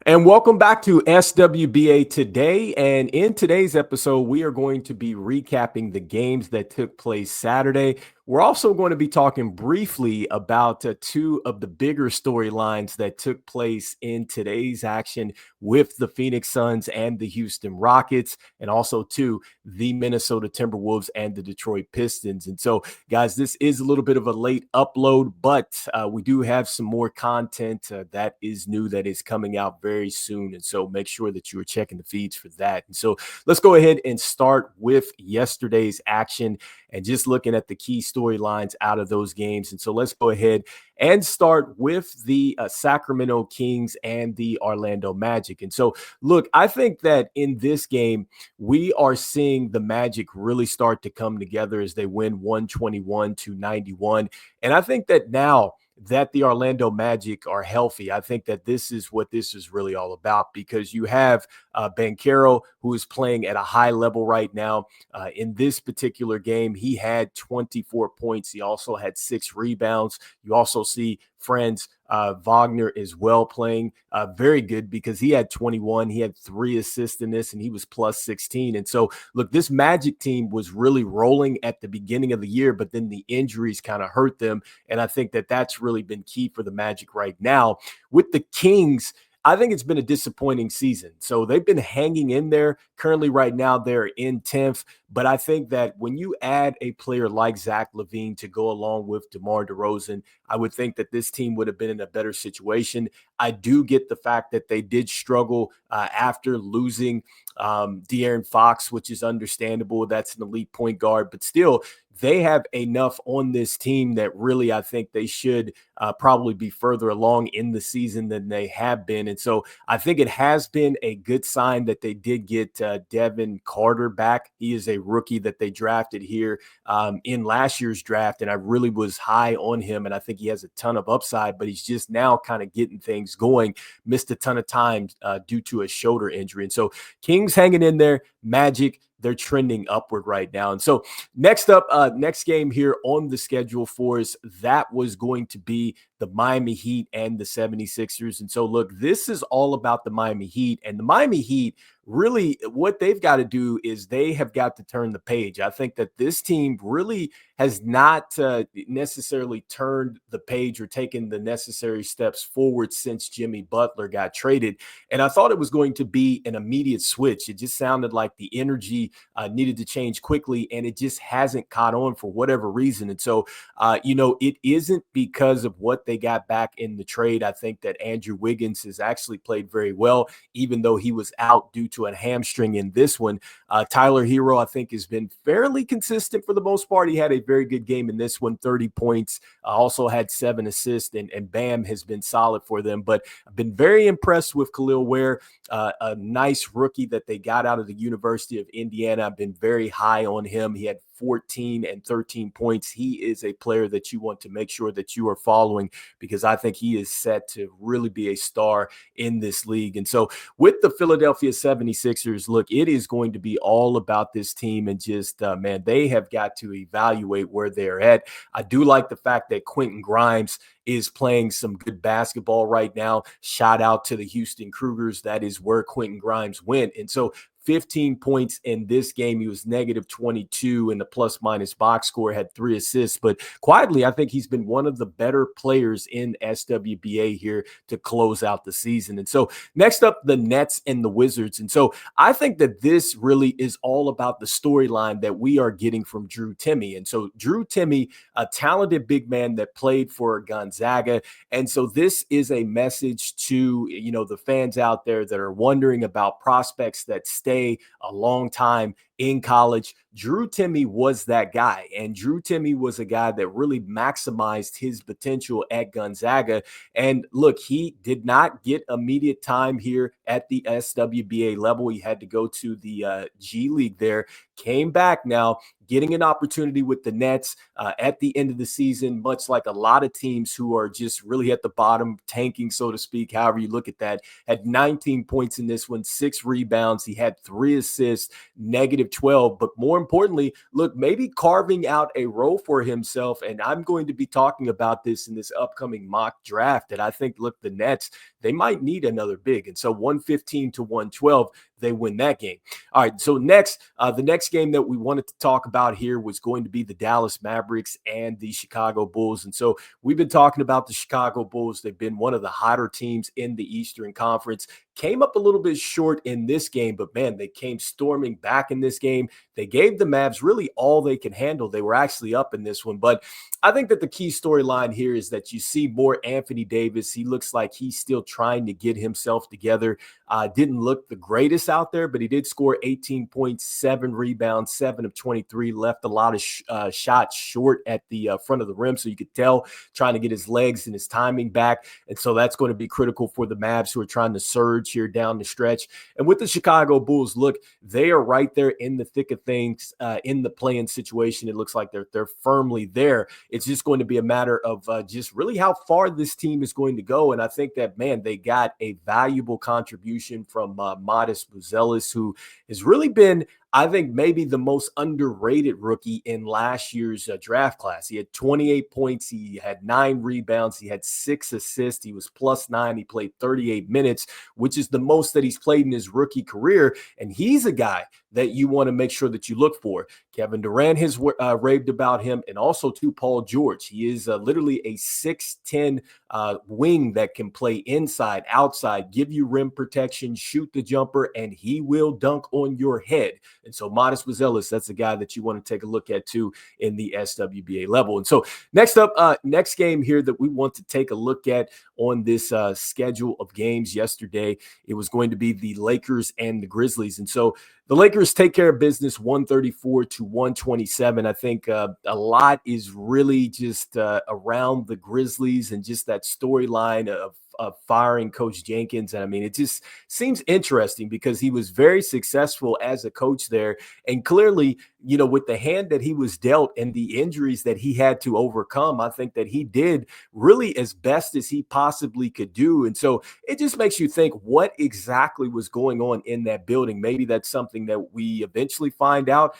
And welcome back to SWBA Today. And in today's episode, we are going to be recapping the games that took place Saturday. We're also going to be talking briefly about two of the bigger storylines that took place in today's action with the Phoenix Suns and the Houston Rockets, and also to the Minnesota Timberwolves and the Detroit Pistons. And so, guys, this is a little bit of a late upload, but we do have some more content that is new that is coming out very soon. And so make sure that you are checking the feeds for that. And so let's go ahead and start with yesterday's action and just looking at the key storylines out of those games. And so let's go ahead and start with the Sacramento Kings and the Orlando Magic. And so, look, I think that in this game, we are seeing the Magic really start to come together as they win 121-91. And I think that now that the Orlando Magic are healthy, I think that this is what this is really all about, because you have Banchero, who is playing at a high level right now. In this particular game, he had 24 points. He also had 6 rebounds. You also see Franz Wagner as well playing very good, because he had 21. He had 3 assists in this, and he was plus 16. And so, look, this Magic team was really rolling at the beginning of the year, but then the injuries kind of hurt them. And I think that that's really been key for the Magic right now. With the Kings, I think it's been a disappointing season. So they've been hanging in there. Currently, right now, they're in 10th. But I think that when you add a player like Zach LaVine to go along with DeMar DeRozan, I would think that this team would have been in a better situation. I do get the fact that they did struggle after losing De'Aaron Fox, which is understandable. That's an elite point guard. But still, they have enough on this team that really I think they should probably be further along in the season than they have been. And so I think it has been a good sign that they did get Devin Carter back. He is a rookie that they drafted here in last year's draft, and I really was high on him, and I think he has a ton of upside, but he's just now kind of getting things going. Missed a ton of time due to a shoulder injury. And so Kings hanging in there. Magic, they're trending upward right now. And so next up, next game here on the schedule for us, that was going to be the Miami Heat and the 76ers. And so, look, this is all about the Miami Heat. And the Miami Heat, really, what they've got to do is they have got to turn the page. I think that this team really has not necessarily turned the page or taken the necessary steps forward since Jimmy Butler got traded. And I thought it was going to be an immediate switch. It just sounded like the energy needed to change quickly, and it just hasn't caught on for whatever reason. And so, it isn't because of what they got back in the trade. I think that Andrew Wiggins has actually played very well, even though he was out due to a hamstring in this one. Tyler Hero, I think, has been fairly consistent for the most part. He had a very good game in this one, 30 points, also had 7 assists, and Bam has been solid for them. But I've been very impressed with Khalil Ware, a nice rookie that they got out of the University of Indiana. I've been very high on him. He had 14 and 13 points. He is a player that you want to make sure that you are following, because I think he is set to really be a star in this league. And so with the Philadelphia 76ers, look, it is going to be all about this team, and just, man, they have got to evaluate where they're at. I do like the fact that Quentin Grimes is playing some good basketball right now. Shout out to the Houston Cougars. That is where Quentin Grimes went. And so 15 points in this game. He was negative 22 in the plus-minus box score, had 3 assists. But quietly, I think he's been one of the better players in SWBA here to close out the season. And so next up, the Nets and the Wizards. And so I think that this really is all about the storyline that we are getting from Drew Timme. And so Drew Timme, a talented big man that played for Gonzaga. And so this is a message to, the fans out there that are wondering about prospects that stay a long time in college. Drew Timme was that guy, and Drew Timme was a guy that really maximized his potential at Gonzaga. And look, he did not get immediate time here at the SWBA level. He had to go to the G League there, came back now, getting an opportunity with the Nets at the end of the season, much like a lot of teams who are just really at the bottom, tanking, so to speak, however you look at that. Had 19 points in this one, 6 rebounds. He had 3 assists, negative Big 12, but more importantly, look, maybe carving out a role for himself. And I'm going to be talking about this in this upcoming mock draft that I think, look, the Nets, they might need another big. And so 115 to 112, they win that game. All right, so next, the next game that we wanted to talk about here was going to be the Dallas Mavericks and the Chicago Bulls. And so we've been talking about the Chicago Bulls. They've been one of the hotter teams in the Eastern Conference. Came up a little bit short in this game, but man, they came storming back in this game. They gave the Mavs really all they can handle. They were actually up in this one, but I think that the key storyline here is that you see more Anthony Davis. He looks like he's still trying to get himself together. Didn't look the greatest out there, but he did score 18 points, 7 rebounds, 7 of 23, left a lot of shots short at the front of the rim. So you could tell trying to get his legs and his timing back. And so that's going to be critical for the Mavs who are trying to surge here down the stretch. And with the Chicago Bulls, look, they are right there in the thick of things in the play-in situation. It looks like they're firmly there. It's just going to be a matter of just really how far this team is going to go. And I think that, man, they got a valuable contribution from Modest Buzelis, who has really been, I think, maybe the most underrated rookie in last year's draft class. He had 28 points. He had 9 rebounds. He had 6 assists. He was +9. He played 38 minutes, which is the most that he's played in his rookie career. And he's a guy that you want to make sure that you look for. Kevin Durant has raved about him, and also to Paul George. He is literally a 6'10" wing that can play inside, outside, give you rim protection, shoot the jumper, and he will dunk on your head. And so Modest Buzelis, that's a guy that you want to take a look at too in the SWBA level. And so next up, next game here that we want to take a look at on this schedule of games yesterday, it was going to be the Lakers and the Grizzlies. And so the Lakers take care of business 134 to 127. I think a lot is really just around the Grizzlies and just that storyline of firing Coach Jenkins. And I mean, it just seems interesting because he was very successful as a coach there. And clearly, you know, with the hand that he was dealt and the injuries that he had to overcome, I think that he did really as best as he possibly could do. And so it just makes you think what exactly was going on in that building. Maybe that's something that we eventually find out.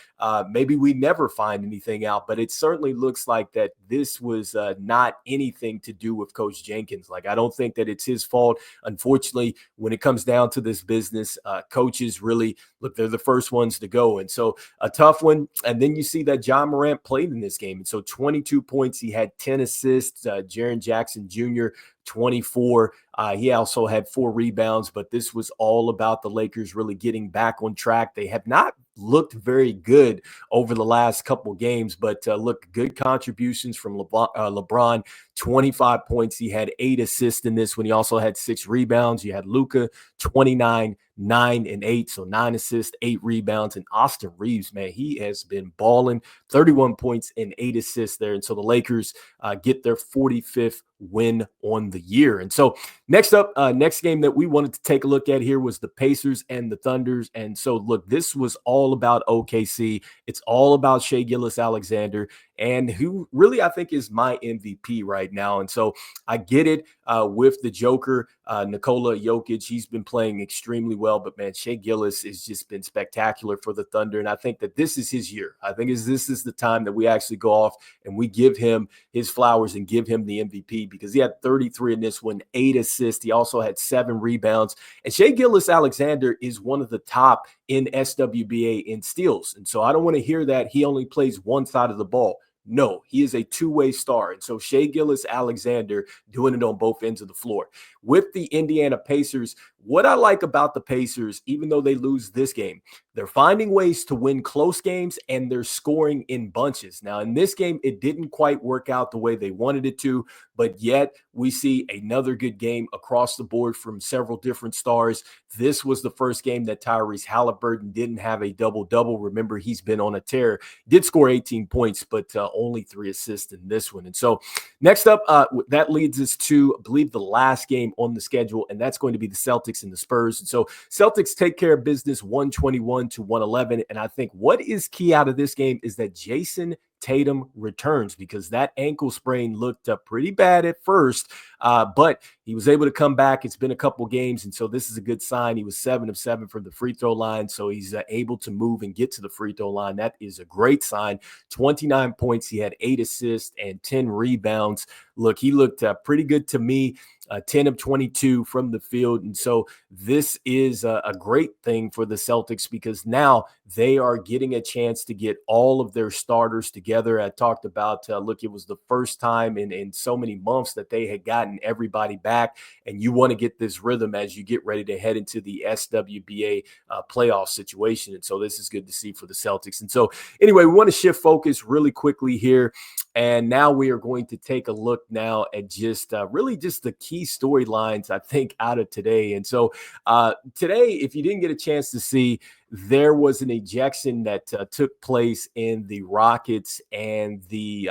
Maybe we never find anything out, but it certainly looks like that this was not anything to do with Coach Jenkins. Like, I don't think that it's his fault. Unfortunately, when it comes down to this business, coaches really, look, they're the first ones to go. And so a tough one. And then you see that John Morant played in this game. And so 22 points, he had 10 assists. Jaren Jackson Jr., 24. He also had 4 rebounds, but this was all about the Lakers really getting back on track. They have not looked very good over the last couple games, but look, good contributions from LeBron, 25 points. He had 8 assists in this one. He also had 6 rebounds. You had Luka, 29, 9 and 8. So 9 assists, 8 rebounds. And Austin Reeves, man, he has been balling, 31 points and 8 assists there. And so the Lakers get their 45th win on the year. And so next up, next game that we wanted to take a look at here was the Pacers and the Thunders. And so look, this was all about OKC. It's all about Shai Gilgeous-Alexander, and who really I think is my MVP right now. And so I get it with the Joker, Nikola Jokic. He's been playing extremely well, but man, Shai Gilgeous has just been spectacular for the Thunder. And I think that this is his year. I think this is the time that we actually go off and we give him his flowers and give him the MVP, because he had 33 in this one, 8 assists. He also had 7 rebounds. And Shai Gilgeous-Alexander is one of the top in SWBA in steals. And so I don't want to hear that he only plays one side of the ball. No, he is a two-way star. And so Shai Gilgeous-Alexander doing it on both ends of the floor. With the Indiana Pacers, what I like about the Pacers, even though they lose this game, they're finding ways to win close games and they're scoring in bunches. Now, in this game, it didn't quite work out the way they wanted it to, but yet we see another good game across the board from several different stars. This was the first game that Tyrese Halliburton didn't have a double-double. Remember, he's been on a tear. Did score 18 points, but only 3 assists in this one. And so next up, that leads us to, I believe, the last game on the schedule, and that's going to be the Celtics and the Spurs. And so Celtics take care of business 121 to 111. And I think what is key out of this game is that Jason Tatum returns, because that ankle sprain looked pretty bad at first, but he was able to come back. It's been a couple games, and so this is a good sign. He was 7 of 7 from the free throw line, so he's able to move and get to the free throw line. That is a great sign. 29 points. He had 8 assists and 10 rebounds. Look, he looked pretty good to me. 10 of 22 from the field. And so this is a great thing for the Celtics, because now they are getting a chance to get all of their starters together. I talked about, look, it was the first time in so many months that they had gotten everybody back. And you want to get this rhythm as you get ready to head into the SWBA playoff situation. And so this is good to see for the Celtics. And so anyway, we want to shift focus really quickly here. And now we are going to take a look now at just really just the key storylines, I think, out of today. And so today, if you didn't get a chance to see, there was an ejection that took place in the Rockets and the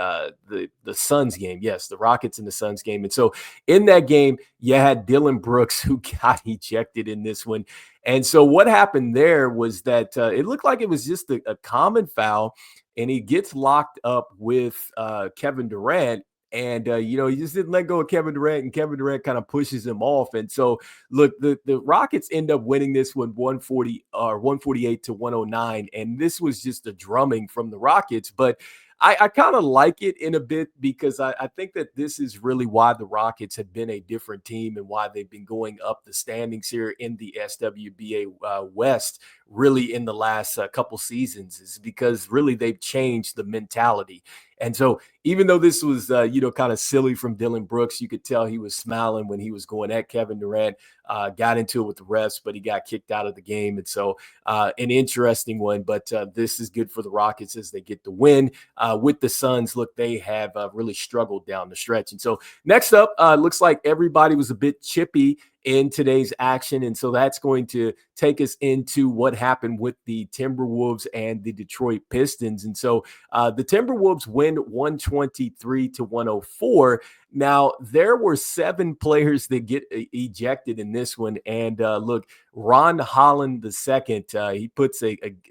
Suns game. Yes, the Rockets and the Suns game. And so in that game, you had Dylan Brooks, who got ejected in this one. And so what happened there was that it looked like it was just a common foul, and he gets locked up with Kevin Durant. And, he just didn't let go of Kevin Durant, and Kevin Durant kind of pushes him off. And so, look, the Rockets end up winning this one 148 to 109. And this was just a drumming from the Rockets. But I kind of like it in a bit, because I think that this is really why the Rockets have been a different team and why they've been going up the standings here in the SWBA West really in the last couple seasons, is because really they've changed the mentality. And so even though this was, kind of silly from Dylan Brooks, you could tell he was smiling when he was going at Kevin Durant, got into it with the refs, but he got kicked out of the game. And so an interesting one, but this is good for the Rockets as they get the win. With the Suns, look, they have really struggled down the stretch. And so next up, looks like everybody was a bit chippy in today's action. And so that's going to take us into what happened with the Timberwolves and the Detroit Pistons. And so the Timberwolves win 123 to 104. Now, there were 7 players that get ejected in this one. And look, Ron Holland II, he puts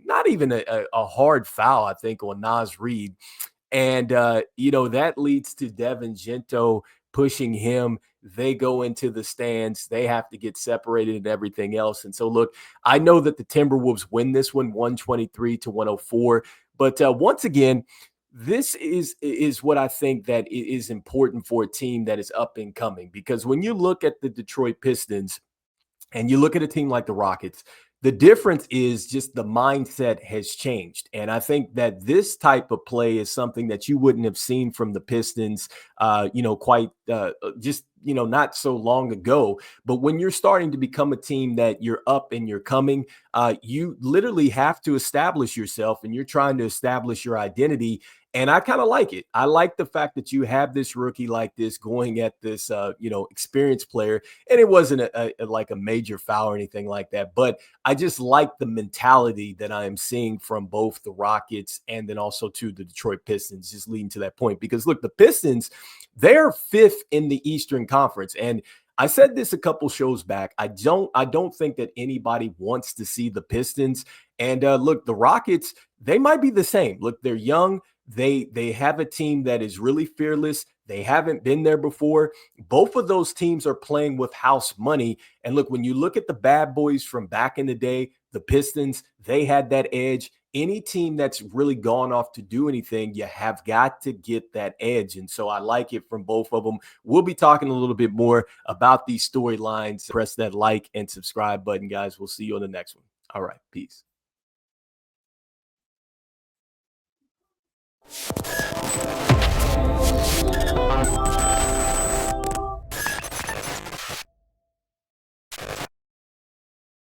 not even a hard foul, I think, on Naz Reid. And, that leads to Devin Gento pushing him. They go into the stands. They have to get separated and everything else. And so, look, I know that the Timberwolves win this one 123 to 104. But once again, this is what I think that is important for a team that is up and coming. Because when you look at the Detroit Pistons and you look at a team like the Rockets, the difference is just the mindset has changed. And I think that this type of play is something that you wouldn't have seen from the Pistons, not so long ago. But when you're starting to become a team that you're up and you're coming, you literally have to establish yourself, and you're trying to establish your identity. And I kind of like it. I like the fact that you have this rookie like this going at this, experienced player. And it wasn't like a major foul or anything like that. But I just like the mentality that I am seeing from both the Rockets and then also to the Detroit Pistons, just leading to that point. Because look, the Pistons, they're 5th in the Eastern Conference. And I said this a couple shows back. I don't think that anybody wants to see the Pistons. And look, the Rockets, they might be the same. Look, they're young. They have a team that is really fearless. They haven't been there before. Both of those teams are playing with house money. And look, when you look at the bad boys from back in the day, the Pistons, they had that edge. Any team that's really gone off to do anything, you have got to get that edge. And so I like it from both of them. We'll be talking a little bit more about these storylines. Press that like and subscribe button, guys. We'll see you on the next one. All right. Peace.